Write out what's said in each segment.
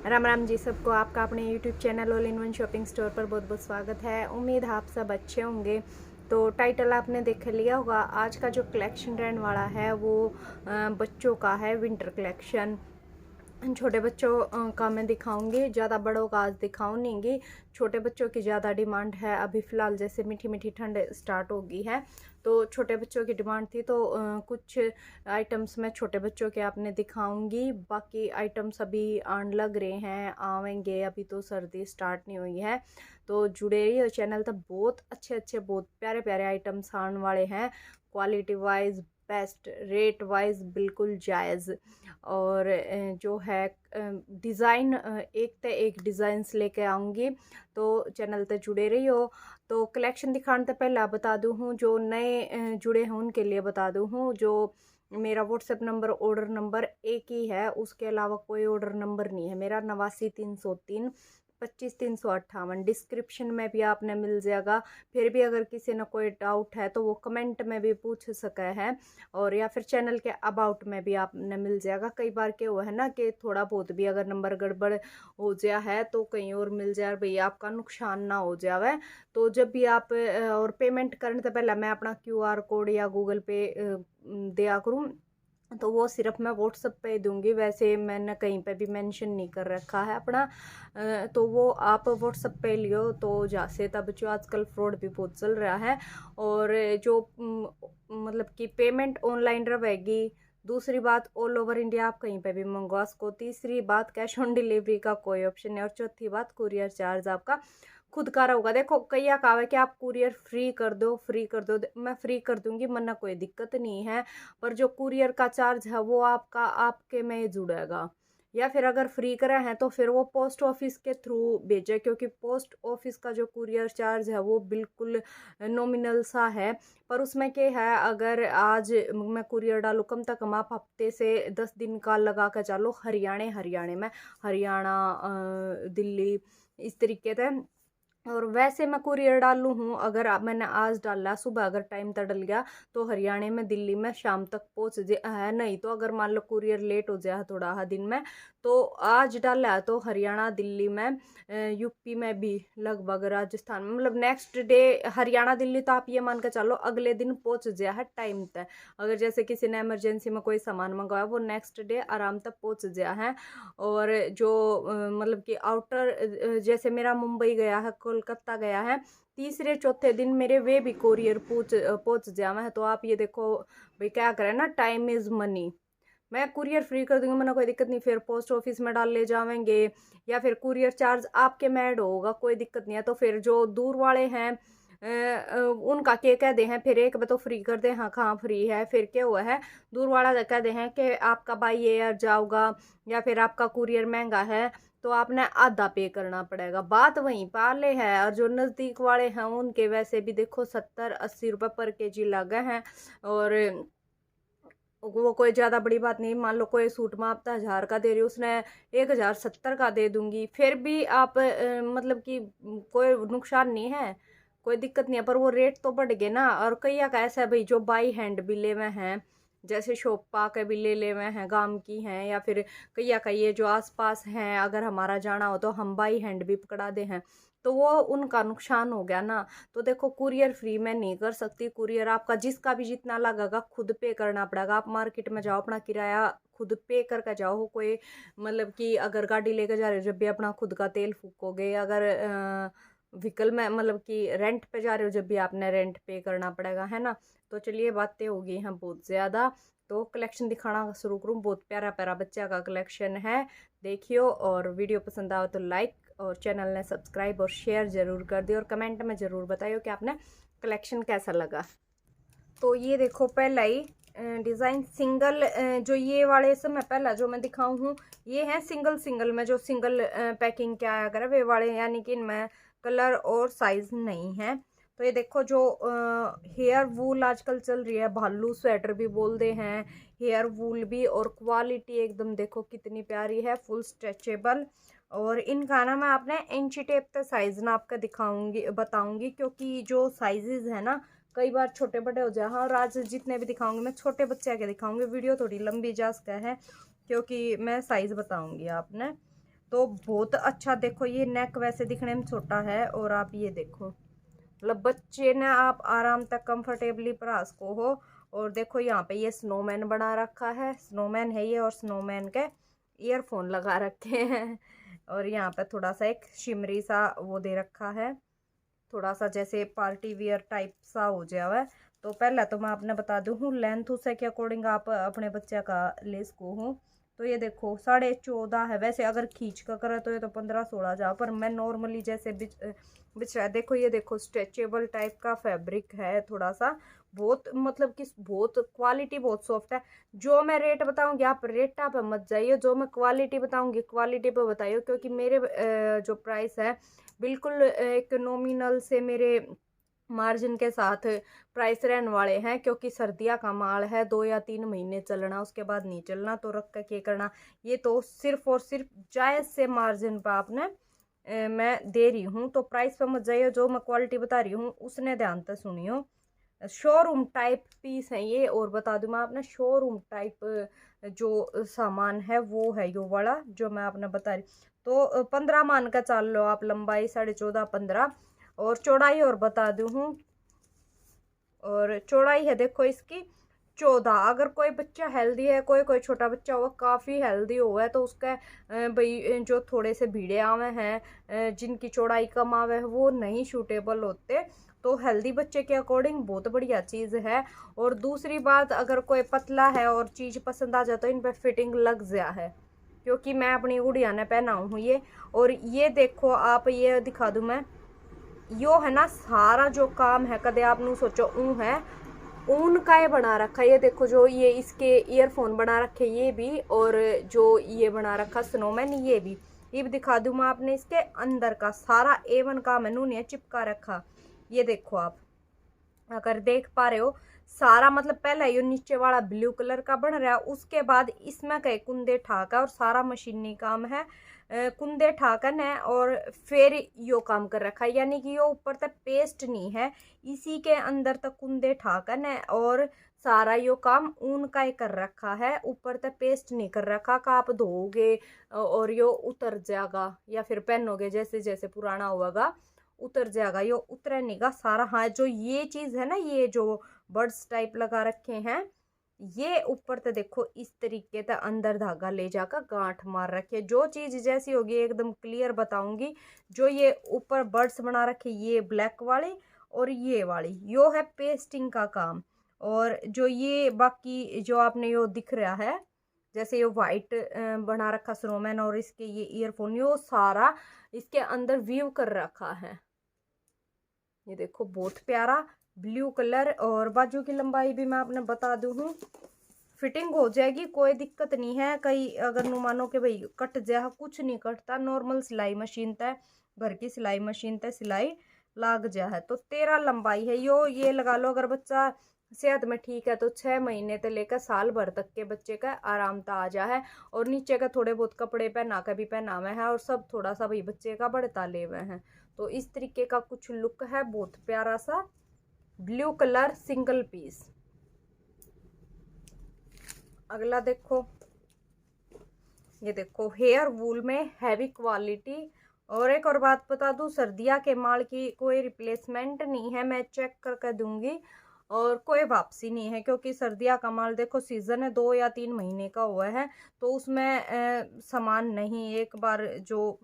राम राम जी सबको। आपका अपने YouTube channel all in one shopping store पर बहुत बहुत स्वागत है। उम्मीद है आप सब अच्छे होंगे। तो टाइटल आपने देख लिया होगा। आज का जो कलेक्शन रहने वाला है वो बच्चों का है, विंटर कलेक्शन। छोटे बच्चों का मैं दिखाऊंगी, ज़्यादा बड़ों का आज दिखाऊंगी। छोटे बच्चों की ज़्यादा डिमांड है अभी फ़िलहाल, जैसे मीठी मीठी ठंड स्टार्ट हो गई है तो छोटे बच्चों की डिमांड थी। तो कुछ आइटम्स मैं छोटे बच्चों के आपने दिखाऊंगी। बाकी आइटम्स अभी आने लग रहे हैं, आवेंगे, अभी तो सर्दी स्टार्ट नहीं हुई है। तो जुड़े रहिए चैनल तक, बहुत अच्छे अच्छे बहुत प्यारे प्यारे आइटम्स आने वाले हैं। Quality wise best, rate wise बिल्कुल जायज़। और जो है डिज़ाइन एक ते एक डिज़ाइंस लेके आऊँगी, तो चैनल ते जुड़े रहियो। तो कलेक्शन दिखाने से पहले बता दूँ हूँ, जो नए जुड़े हैं उनके लिए बता दूँ हूँ, जो मेरा व्हाट्सएप नंबर ऑर्डर नंबर एक ही है, उसके अलावा कोई ऑर्डर नंबर नहीं है मेरा। 89 303 25 358 डिस्क्रिप्शन में भी आपने मिल जाएगा। फिर भी अगर किसी ने कोई डाउट है तो वो कमेंट में भी पूछ सके हैं, और या फिर चैनल के अबाउट में भी आपने मिल जाएगा। कई बार के वो है ना कि थोड़ा बहुत भी अगर नंबर गड़बड़ हो जाया है तो कहीं और मिल जाए, भैया आपका नुकसान ना हो जाए। तो जब भी आप और पेमेंट करने से पहले मैं अपना क्यूआर कोड या गूगल पे दिया करूँ, तो वो सिर्फ मैं व्हाट्सएप पे दूंगी। वैसे मैंने कहीं पे भी मेंशन नहीं कर रखा है अपना। तो वो आप व्हाट्सएप पे लियो तो जैसे तब जो आजकल फ्रॉड भी बहुत चल रहा है। और जो मतलब कि पेमेंट ऑनलाइन रहेगी। दूसरी बात, ऑल ओवर इंडिया आप कहीं पे भी मंगवा सको। तीसरी बात, कैश ऑन डिलीवरी का कोई ऑप्शन है। और चौथी बात, कुरियर चार्ज आपका खुद का होगा। देखो कई कहा है कि आप कुरियर फ्री कर दो, फ्री कर दो। मैं फ्री कर दूंगी, मना कोई दिक्कत नहीं है। पर जो कुरियर का चार्ज है वो आपका आपके में जुड़ेगा। या फिर अगर फ्री करा है तो फिर वो पोस्ट ऑफिस के थ्रू भेजे, क्योंकि पोस्ट ऑफिस का जो कुरियर चार्ज है वो बिल्कुल नॉमिनल सा है। पर उसमें क्या है, अगर आज मैं कुरियर डालूँ कम से कम आप हफ्ते से 10 दिन का लगा कर चलो। हरियाणा में, हरियाणा दिल्ली इस तरीके से। और वैसे मैं कुरियर डालू हूँ, अगर मैंने आज डाला सुबह, अगर टाइम तक डल गया तो हरियाणा में, दिल्ली में शाम तक पहुँच है। नहीं तो अगर मान लो कुरियर लेट हो जाए थोड़ा दिन में, तो आज डाला है तो हरियाणा दिल्ली में, यूपी में भी लगभग, राजस्थान में मतलब नेक्स्ट डे। हरियाणा दिल्ली तो आप ये मान कर चलो अगले दिन पहुँच जाए है टाइम तक। अगर जैसे किसी ने इमरजेंसी में कोई सामान मंगवाया वो नेक्स्ट डे आराम तक पहुँच जाए है। और जो मतलब कि आउटर, जैसे मेरा मुंबई गया है, कोलकाता गया है, तीसरे चौथे दिन मेरे वे भी कोरियर पहुंच जावा है। तो आप ये देखो भाई, क्या करें ना, टाइम इज मनी। मैं कुरियर फ्री कर दूंगी, मैंने कोई दिक्कत नहीं। फिर पोस्ट ऑफिस में डाल ले जावेंगे, या फिर कुरियर चार्ज आपके में ऐड होगा, कोई दिक्कत नहीं है। तो फिर जो दूर वाले हैं उनका क्या कह दे हैं, फिर एक बार तो फ्री कर दे। हाँ कहाँ फ्री है, फिर क्या हुआ है, दूर वाला कह दे हैं कि आपका बाई एयर जाओगा या फिर आपका कुरियर महंगा है तो आपने आधा पे करना पड़ेगा। बात वहीं पाले है। और जो नज़दीक वाले हैं उनके वैसे भी देखो 70-80 रुपये पर केजी लगे हैं। और वो कोई ज़्यादा बड़ी बात नहीं। मान लो कोई सूट में आप 1000 का दे रही हो, उसने 1070 का दे दूंगी, फिर भी आप मतलब कि कोई नुकसान नहीं है, कोई दिक्कत नहीं है। पर वो रेट तो बढ़ गए ना। और कई का ऐसा है भाई, जो बाई हैंड भी ले हुए हैं, जैसे शोपा के भी ले हुए हैं, गांव की हैं, या फिर कई का ये जो आसपास हैं, अगर हमारा जाना हो तो हम बाई हैंड भी पकड़ा दे हैं, तो वो उनका नुकसान हो गया ना। तो देखो कुरियर फ्री में नहीं कर सकती। कुरियर आपका जिसका भी जितना लगेगा खुद पे करना पड़ेगा। आप मार्केट में जाओ, अपना किराया खुद पे करके जाओ। कोई मतलब कि अगर गाड़ी लेकर जा रहे हो, जब भी अपना खुद का तेल फूकोगे। अगर व्हीकल में मतलब कि रेंट पे जा रहे हो, जब भी आपने रेंट पे करना पड़ेगा, है ना। तो चलिए बातें हो गई हैं बहुत ज़्यादा। तो कलेक्शन दिखाना शुरू करूँ। बहुत प्यारा प्यारा बच्चा का कलेक्शन है, देखियो। और वीडियो पसंद आए तो लाइक, और चैनल ने सब्सक्राइब और शेयर ज़रूर कर दियो। और कमेंट में ज़रूर बताइए कि आपने कलेक्शन कैसा लगा। तो ये देखो पहला ही डिज़ाइन सिंगल, जो ये वाले से मैं पहला जो मैं दिखाऊँ हूँ, ये है सिंगल सिंगल में, जो सिंगल पैकिंग क्या आया करे वे वाले, यानी कि इनमें कलर और साइज़ नहीं है। तो ये देखो जो हेयर वूल आजकल चल रही है, भालू स्वेटर भी बोलते हैं, हेयर वूल भी। और क्वालिटी एकदम देखो कितनी प्यारी है, फुल स्ट्रेचेबल। और इनका ना मैं आपने इंची टेप पे साइज़ ना आपका दिखाऊंगी, बताऊंगी, क्योंकि जो साइजेस है ना कई बार छोटे बड़े हो जाए। हाँ, और आज जितने भी दिखाऊंगी मैं छोटे बच्चे के दिखाऊंगी। वीडियो थोड़ी लंबी जा सकता है क्योंकि मैं साइज़ बताऊंगी आपने। तो बहुत अच्छा। देखो ये नेक वैसे दिखने में छोटा है और आप ये देखो मतलब बच्चे ने आप आराम तक कंफर्टेबली परा सको हो। और देखो यहाँ पे ये स्नोमैन बना रखा है, स्नोमैन है ये, और स्नोमैन के ईयरफोन लगा रखे हैं। और यहाँ पे थोड़ा सा एक शिमरी सा वो दे रखा है, थोड़ा सा जैसे पार्टी वियर टाइप सा हो जाए हुआ है। तो पहले तो मैं आपने बता दूँ लेंथ उस के अकॉर्डिंग आप अपने बच्चे का ले सको हूँ। तो ये देखो 14.5 है, वैसे अगर खींच कर करे तो ये तो 15-16 जा, पर मैं नॉर्मली जैसे बिछा देखो, ये देखो स्ट्रेचेबल टाइप का फैब्रिक है थोड़ा सा, बहुत मतलब कि बहुत क्वालिटी बहुत सॉफ्ट है। जो मैं रेट बताऊंगी आप रेट पे मत जाइए, जो मैं क्वालिटी बताऊंगी क्वालिटी पे बताइए, क्योंकि मेरे जो प्राइस है बिल्कुल एक नॉमिनल से मेरे मार्जिन के साथ प्राइस रहने वाले हैं, क्योंकि सर्दियाँ का माल है, 2 या 3 महीने चलना, उसके बाद नहीं चलना, तो रख के करना। ये तो सिर्फ और सिर्फ जायज़ से मार्जिन पर आपने मैं दे रही हूँ, तो प्राइस पे मत जाइए, जो मैं क्वालिटी बता रही हूँ उसने ध्यान से सुनियो। शोरूम टाइप पीस है ये, और बता दूं मैं आपने शोरूम टाइप जो सामान है वो है यो वाला जो मैं आपने बता रही। तो 15 मान का चाल लो आप, लंबाई 14.5-15, और चौड़ाई और बता दूँ, और चौड़ाई है देखो इसकी 14। अगर कोई बच्चा हेल्दी है, कोई कोई छोटा बच्चा हुआ काफ़ी हेल्दी हुआ है, तो उसका भाई जो थोड़े से भीड़े आवे हैं, जिनकी चौड़ाई कम आवे है, वो नहीं सूटेबल होते। तो हेल्दी बच्चे के अकॉर्डिंग बहुत बढ़िया चीज़ है। और दूसरी बात, अगर कोई पतला है और चीज़ पसंद आ जाए तो इन पर फिटिंग लग गया है, क्योंकि मैं अपनी गुड़िया ने पहना हूँ ये। और ये देखो आप, ये दिखा दूँ मैं, यो है ना सारा जो काम है, कदे आप नू सोचो ऊँ है, ऊन का ये बना रखा है। ये देखो जो ये इसके ईयरफोन बना रखे ये भी, और जो ये बना रखा स्नोमैन ये भी। ये भी दिखा दूँ मैं आपने, इसके अंदर का सारा A1 का मेनू ने चिपका रखा। ये देखो आप अगर देख पा रहे हो, सारा मतलब पहले ये नीचे वाला ब्लू कलर का बन रहा है, उसके बाद इसमें कई कुंदे ठाका, और सारा मशीनी काम है, कुंदे ठाकन है, और फिर यो काम कर रखा है, यानी कि यो ऊपर तक पेस्ट नहीं है, इसी के अंदर तक कुंदे ठाकन है, और सारा यो काम ऊन का ही कर रखा है, ऊपर तक पेस्ट नहीं कर रखा का आप धोगे और यो उतर जाएगा, या फिर पहनोगे जैसे जैसे पुराना होगा उतर जाएगा, ये उतरे नहीं का सारा। हाँ जो ये चीज है ना, ये जो बर्ड्स टाइप लगा रखे हैं, ये ऊपर तो देखो इस तरीके से अंदर धागा ले जाकर गांठ मार रखे। जो चीज जैसी होगी एकदम क्लियर बताऊंगी। जो ये ऊपर बर्ड्स बना रखे ये ब्लैक वाली और ये वाली यो है पेस्टिंग का काम। और जो ये बाकी जो आपने यो दिख रहा है, जैसे ये वाइट बना रखा स्नोमैन, और इसके ये ईयरफोन, यो सारा इसके अंदर व्यू कर रखा है। ये देखो बहुत प्यारा ब्लू कलर, और बाजू की लंबाई भी मैं आपने बता दूं हूँ, फिटिंग हो जाएगी, कोई दिक्कत नहीं है। कहीं अगर नु मानो कि भाई कट जाए, कुछ नहीं कटता, नॉर्मल सिलाई मशीन तय, घर की सिलाई मशीन तय सिलाई लाग जा है। तो 13 लंबाई है यो, ये लगा लो अगर बच्चा सेहत में ठीक है तो 6 महीने से लेकर साल भर तक के बच्चे का आराम ता आ जा है। और नीचे का थोड़े बहुत कपड़े पहना कर भी पहनावे है, और सब थोड़ा सा भाई बच्चे का बढ़ता ले हुए हैं। तो इस तरीके का कुछ लुक है, बहुत प्यारा सा ब्लू कलर सिंगल पीस। अगला देखो, ये देखो हेयर वूल में हैवी क्वालिटी। और एक और बात बता दूं, सर्दिया के माल की कोई रिप्लेसमेंट नहीं है, मैं चेक करके दूंगी, और कोई वापसी नहीं है, क्योंकि सर्दिया का माल देखो सीजन है 2 या 3 महीने का हुआ है, तो उसमें सामान नहीं। एक बार जो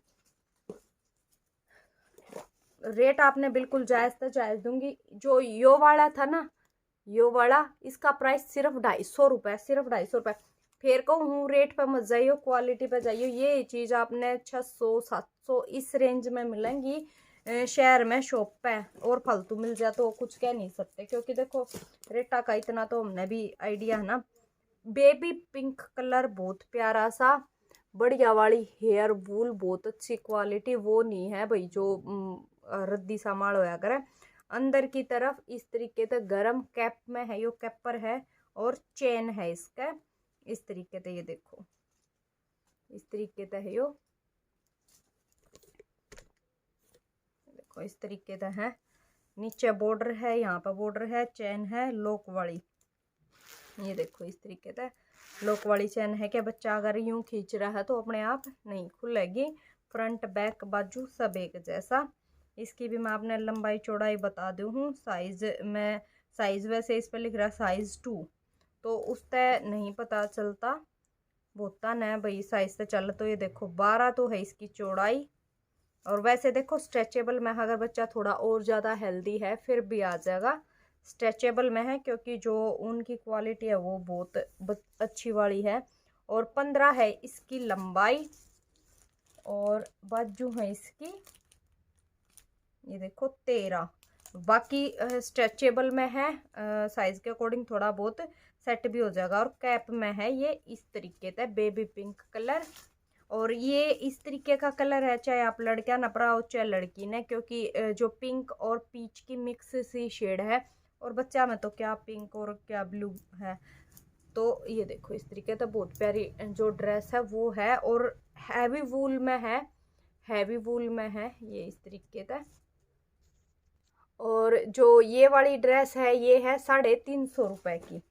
रेट आपने बिल्कुल जायज़ तो जायज़ दूंगी। जो यो वाला था ना, यो वाला इसका प्राइस सिर्फ 250 रुपये, सिर्फ 250 रुपये। फिर कहूँ रेट पे मत जाइयो, क्वालिटी पे जाइयो। ये चीज़ आपने 600-700 इस रेंज में मिलेंगी शहर में शॉप पे, और फालतू मिल जाए तो कुछ कह नहीं सकते, क्योंकि देखो रेटा का इतना तो हमने भी आइडिया है ना। बेबी पिंक कलर बहुत प्यारा सा, बढ़िया वाली हेयर वूल, बहुत अच्छी क्वालिटी, वो नहीं है भाई जो रद्दी सा माल होया करे। अंदर की तरफ इस तरीके से गरम कैप में है, यो कैपर है, और चेन है इसका इस तरीके से। ये देखो इस तरीके से है यो, देखो इस तरीके से है। नीचे बॉर्डर है, यहाँ पर बॉर्डर है, चेन है लॉक वाली, ये देखो इस तरीके से। लॉक वाली चैन है कि बच्चा अगर यूं खींच रहा है तो अपने आप नहीं खुलेगी। फ्रंट बैक बाजू सब एक जैसा। इसकी भी मैं आपने लंबाई चौड़ाई बता दूँ हूँ। साइज वैसे इस पर लिख रहा है साइज 2, तो उस तय नहीं पता चलता, बोता न भाई साइज से चल। तो ये देखो 12 तो है इसकी चौड़ाई। और वैसे देखो स्ट्रेचेबल में अगर बच्चा थोड़ा और ज़्यादा हेल्दी है फिर भी आ जाएगा। स्ट्रेचेबल में है क्योंकि जो ऊन की क्वालिटी है वो बहुत अच्छी वाली है। और 15 है इसकी लंबाई और बाजू है इसकी ये देखो 13। बाकी स्ट्रेचेबल में है, साइज के अकॉर्डिंग थोड़ा बहुत सेट भी हो जाएगा। और कैप में है ये इस तरीके से बेबी पिंक कलर। और ये इस तरीके का कलर है चाहे आप लड़का नपरा हो चाहे लड़की ने, क्योंकि जो पिंक और पीच की मिक्स सी शेड है। और बच्चा में तो क्या पिंक और क्या ब्लू है। तो ये देखो इस तरीके से बहुत प्यारी जो ड्रेस है वो है। और हैवी वूल में है, हैवी वूल में है ये इस तरीके से। और जो ये वाली ड्रेस है ये है 350 की।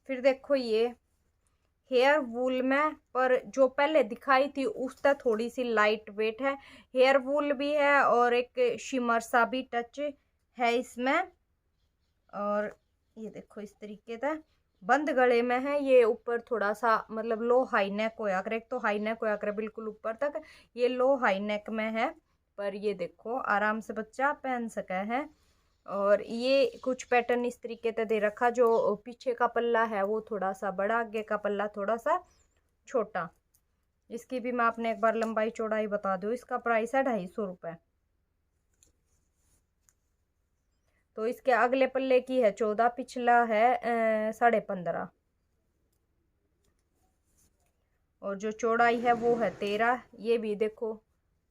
फिर देखो ये हेयर वूल में, पर जो पहले दिखाई थी उससे थोड़ी सी लाइट वेट है। हेयर वूल भी है और एक शिमर सा भी टच है इसमें। और ये देखो इस तरीके से बंद गले में है। ये ऊपर थोड़ा सा मतलब लो हाई नेक होया करे, एक तो हाई नेक होया करे बिल्कुल ऊपर तक, ये लो हाई नेक में है। पर ये देखो आराम से बच्चा पहन सका है। और ये कुछ पैटर्न इस तरीके से दे रखा, जो पीछे का पल्ला है वो थोड़ा सा बड़ा, आगे का पल्ला थोड़ा सा छोटा। इसकी भी मैं आपने एक बार लंबाई चौड़ाई बता दूँ। इसका प्राइस है 250 रुपये। तो इसके अगले पल्ले की है 14, पिछला है 15.5। और जो चौड़ाई है वो है 13। ये भी देखो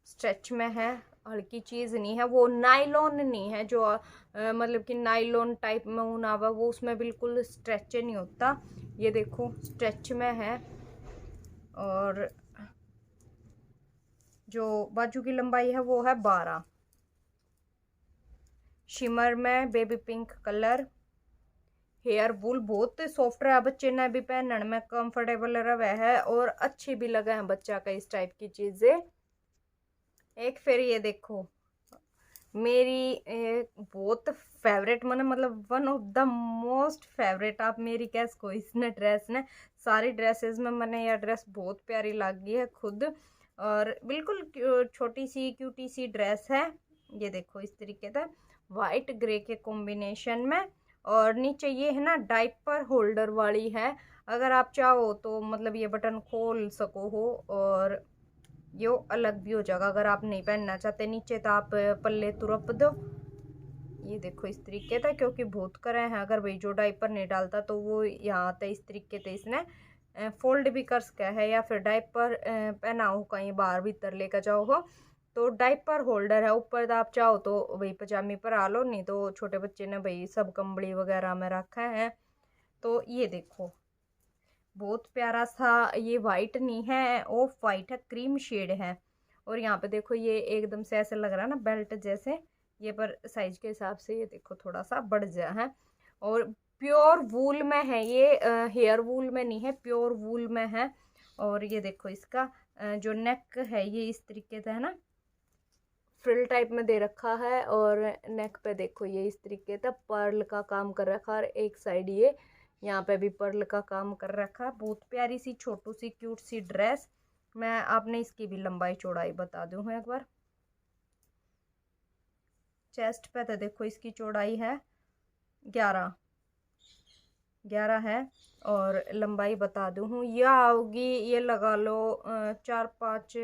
स्ट्रेच में है, हल्की चीज़ नहीं है, वो नाइलॉन नहीं है जो मतलब कि नाइलॉन टाइप में ऊन आवा वो उसमें बिल्कुल स्ट्रेच नहीं होता। ये देखो स्ट्रेच में है। और जो बाजू की लंबाई है वो है 12। शिमर में baby pink colour. Hair wool बहुत सॉफ्ट रहा, बच्चे ने भी पहनने में कंफर्टेबल रहा है और अच्छी भी लगा है बच्चा का इस टाइप की चीज़ें। एक फिर ये देखो मेरी बहुत फेवरेट मतलब one of the most favourite आप मेरी कह सको इसने ड्रेस ने। सारी ड्रेसेस में मैंने यह ड्रेस बहुत प्यारी लगी है खुद। और बिल्कुल छोटी सी क्यूटी सी ड्रेस है। ये देखो इस तरीके से वाइट ग्रे के कॉम्बिनेशन में। और नीचे ये है ना डाइपर होल्डर वाली है, अगर आप चाहो तो मतलब ये बटन खोल सको हो और यो अलग भी हो जाएगा अगर आप नहीं पहनना चाहते नीचे तो आप पल्ले तुरप दो। ये देखो इस तरीके से, क्योंकि बहुत करे हैं अगर भाई जो डाइपर नहीं डालता तो वो यहाँ पे इस तरीके से इसने फोल्ड भी कर सका है, या फिर डाइपर पहना हो कहीं बाहर भीतर लेकर जाओ हो तो डाइपर होल्डर है ऊपर। आप चाहो तो भाई पजामी पर आ लो, नहीं तो छोटे बच्चे ने भाई सब कंबड़ी वगैरह में रखा है। तो ये देखो बहुत प्यारा सा, ये वाइट नहीं है ऑफ वाइट है, क्रीम शेड है। और यहाँ पे देखो ये एकदम से ऐसे लग रहा है ना बेल्ट जैसे, ये पर साइज के हिसाब से ये देखो थोड़ा सा बढ़ गया है। और प्योर वूल में है ये, हेयर वूल में नहीं है, प्योर वूल में है। और ये देखो इसका जो नेक है ये इस तरीके से है ना फ्रिल टाइप में दे रखा है। और नेक पे देखो ये इस तरीके से पर्ल का काम कर रखा है। और एक साइड ये यहाँ पे भी पर्ल का काम कर रखा। बहुत प्यारी सी छोटू सी क्यूट सी ड्रेस। मैं आपने इसकी भी लंबाई चौड़ाई बता दूँ एक बार। चेस्ट पे तो देखो इसकी चौड़ाई है 11 है। और लंबाई बता दूँ हूँ यह आओगी, ये लगा लो 4-5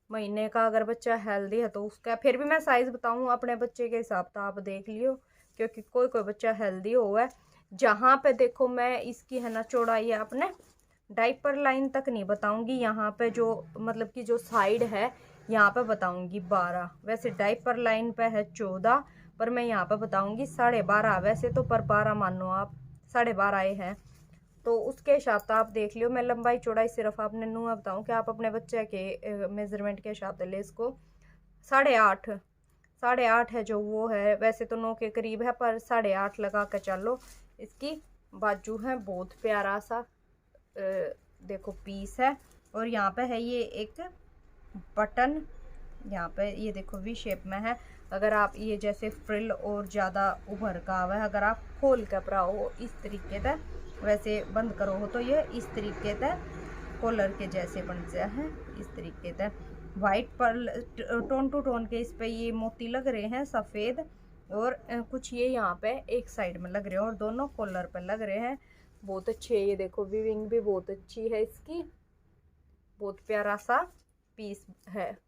महीने का अगर बच्चा हेल्दी है तो उसका। फिर भी मैं साइज़ बताऊँ अपने बच्चे के हिसाब से आप देख लियो, क्योंकि कोई कोई बच्चा हेल्दी हुआ है। जहाँ पे देखो मैं इसकी है ना चौड़ाई है अपने डाइपर लाइन तक नहीं बताऊंगी, यहाँ पे जो मतलब कि जो साइड है यहाँ पे बताऊंगी 12। वैसे डाइपर लाइन पे है 14, पर मैं यहाँ पे बताऊंगी 12.5। वैसे तो पर 12 मानो आप 12.5 है, तो उसके हिसाब से आप देख लियो। मैं लंबाई चौड़ाई सिर्फ आपने नुआ बताऊँ कि आप अपने बच्चे के मेजरमेंट के हिसाब से ले इसको। 8.5 है जो वो है, वैसे तो 9 के करीब है पर 8.5 लगा कर चलो। इसकी बाजू है बहुत प्यारा सा देखो पीस है, और यहाँ पे है ये एक बटन, यहाँ पे ये देखो वी शेप में है। अगर आप ये जैसे फ्रिल और ज़्यादा उभर का हुआ है, अगर आप खोल कर पराओ हो इस तरीके से, वैसे बंद करो हो तो ये इस तरीके से कॉलर के जैसे बन जाए हैं, इस तरीके से। White pearl tone to tone के इस पे ये मोती लग रहे हैं सफ़ेद, और कुछ ये यहाँ पे एक साइड में लग रहे हैं, और दोनों कॉलर पे लग रहे हैं। बहुत अच्छे, ये देखो वीविंग भी बहुत अच्छी है इसकी, बहुत प्यारा सा पीस है।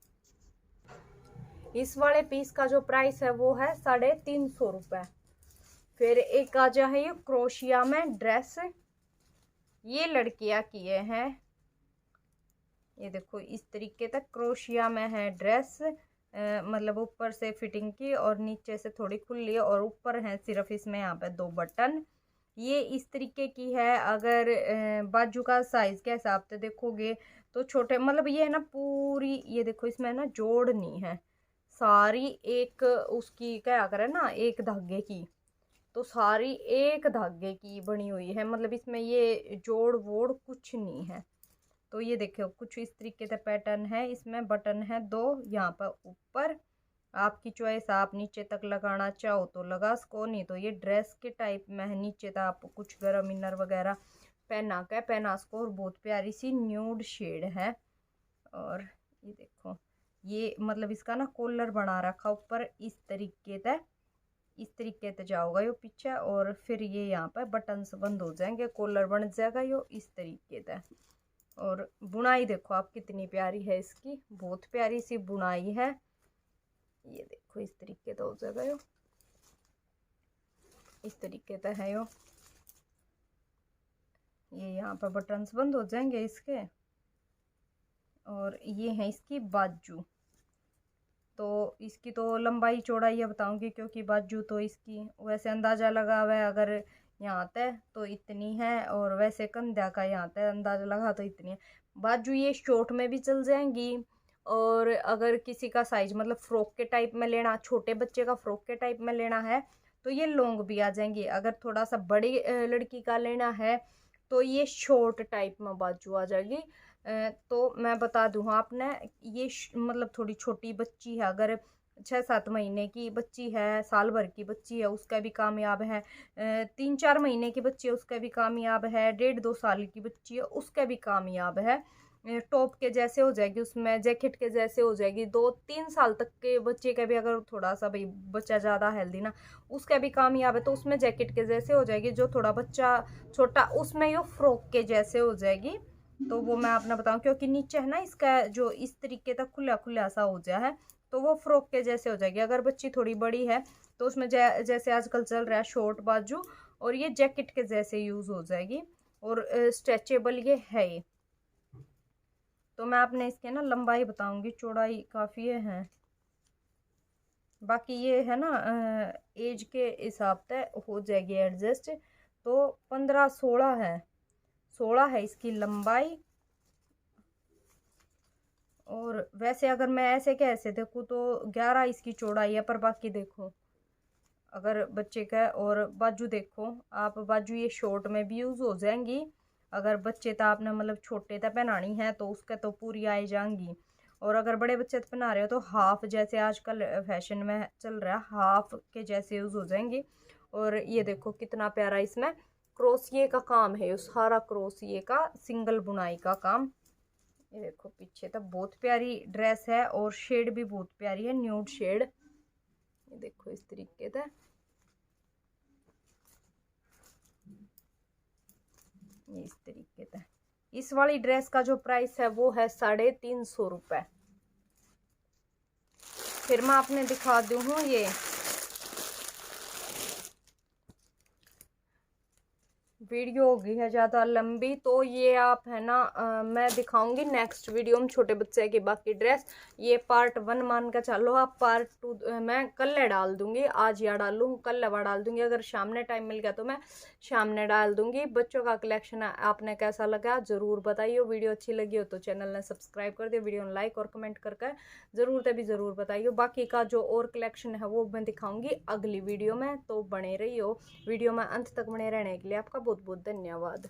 इस वाले पीस का जो प्राइस है वो है 350 रुपये। फिर एक आ जाए ये क्रोशिया में ड्रेस, ये लड़कियां किए हैं, ये देखो इस तरीके तक क्रोशिया में है ड्रेस, मतलब ऊपर से फिटिंग की और नीचे से थोड़ी खुली है, और ऊपर है सिर्फ इसमें यहाँ पे 2 बटन। ये इस तरीके की है। अगर बाजू का साइज के हिसाब से देखोगे तो छोटे, मतलब ये है ना पूरी, ये देखो इसमें ना जोड़ नहीं है, सारी एक उसकी क्या करे ना एक धागे की, तो सारी एक धागे की बनी हुई है, मतलब इसमें ये जोड़ वोड़ कुछ नहीं है। तो ये देखो कुछ इस तरीके से पैटर्न है, इसमें बटन है 2 यहाँ पर ऊपर। आपकी चॉइस, आप नीचे तक लगाना चाहो तो लगा सको, नहीं तो ये ड्रेस के टाइप में है, नीचे तक आप कुछ गरम इनर वगैरह पहना सको। और बहुत प्यारी सी न्यूड शेड है। और ये देखो ये मतलब इसका ना कॉलर बना रखा ऊपर इस तरीके से जाओगा यो पीछे, और फिर ये यहाँ पर बटन बंद हो जाएंगे, कॉलर बन जाएगा यो इस तरीके से। और बुनाई देखो आप कितनी प्यारी है इसकी, बहुत प्यारी सी बुनाई है। ये देखो इस तरीके से हो जाएगा यो, इस तरीके से है यो। ये यहाँ पर बटन्स बंद हो जाएंगे इसके, और ये है इसकी बाजू। तो इसकी तो लंबाई चौड़ाई बताऊंगी, क्योंकि बाजू तो इसकी वैसे अंदाज़ा लगा हुआ है, अगर यहाँ तक तो इतनी है, और वैसे कंधा का यहाँ तक अंदाज़ा लगा तो इतनी है। बाजू ये शॉर्ट में भी चल जाएंगी, और अगर किसी का साइज मतलब फ्रॉक के टाइप में लेना, छोटे बच्चे का फ्रॉक के टाइप में लेना है तो ये लॉन्ग भी आ जाएंगी। अगर थोड़ा सा बड़ी लड़की का लेना है तो ये शॉर्ट टाइप में बाजू आ जाएगी। तो मैं बता दूँ आपने, ये मतलब थोड़ी छोटी बच्ची है, अगर 6-7 महीने की बच्ची है, साल भर की बच्ची है, उसका भी कामयाब है। 3-4 महीने की बच्ची है, उसका भी कामयाब है। 1.5-2 साल की बच्ची है, उसका भी कामयाब है। टॉप के जैसे हो जाएगी, उसमें जैकेट के जैसे हो जाएगी। 2-3 साल तक के बच्चे का भी, अगर थोड़ा सा भाई बच्चा ज़्यादा हेल्दी ना, उसका भी कामयाब है, तो उसमें जैकेट के जैसे हो जाएगी। जो थोड़ा बच्चा छोटा, उसमें ये फ्रॉक के जैसे हो जाएगी। तो वो मैं आपने बताऊं, क्योंकि नीचे है ना इसका जो इस तरीके तक खुला खुला सा हो जाए है, तो वो फ्रॉक के जैसे हो जाएगी। अगर बच्ची थोड़ी बड़ी है तो उसमें जैसे आजकल चल रहा है शॉर्ट बाजू, और ये जैकेट के जैसे यूज़ हो जाएगी, और स्ट्रेचेबल ये है ये। तो मैं आपने इसके ना लंबाई बताऊंगी, चौड़ाई काफ़ी है। बाकी ये है ना एज के हिसाब से हो जाएगी एडजस्ट। तो 15-16 है, 16 है इसकी लंबाई। और वैसे अगर मैं ऐसे देखूँ तो 11 इसकी चौड़ाई है, पर बाकी देखो अगर बच्चे का, और बाजू देखो आप, बाजू ये शॉर्ट में भी यूज़ हो जाएंगी। अगर बच्चे तो आपने मतलब छोटे तक पहनानी है तो उसका तो पूरी आई जाएंगी, और अगर बड़े बच्चे पहना रहे हो तो हाफ, जैसे आजकल फैशन में चल रहा है, हाफ के जैसे यूज़ हो जाएंगी। और ये देखो कितना प्यारा इसमें क्रोशिये का काम है, सारा क्रोशिये का सिंगल बुनाई का काम। ये देखो पीछे तक बहुत प्यारी ड्रेस है, और शेड भी बहुत प्यारी है, न्यूड शेड। ये देखो इस तरीके से, ये इस तरीके से। इस वाली ड्रेस का जो प्राइस है वो है 350 रुपये। फिर मैं आपने दिखा दूँ हूँ ये वीडियो होगी है ज़्यादा लंबी, तो ये आप है ना मैं दिखाऊंगी नेक्स्ट वीडियो में छोटे बच्चे की बाकी ड्रेस। ये पार्ट 1 मान कर चलो, आप पार्ट 2 मैं कल डाल दूंगी, आज या डालूँ कल लवा डाल दूंगी। अगर शाम टाइम मिल गया तो मैं शाम डाल दूंगी। बच्चों का कलेक्शन आपने कैसा लगा ज़रूर बताइए। वीडियो अच्छी लगी हो तो चैनल ने सब्सक्राइब कर दिया, वीडियो लाइक और कमेंट करके ज़रूर तभी ज़रूर बताइए। बाकी का जो और कलेक्शन है वो मैं दिखाऊंगी अगली वीडियो में, तो बने रहिए वीडियो में अंत तक बने रहने के लिए आपका बहुत बहुत धन्यवाद।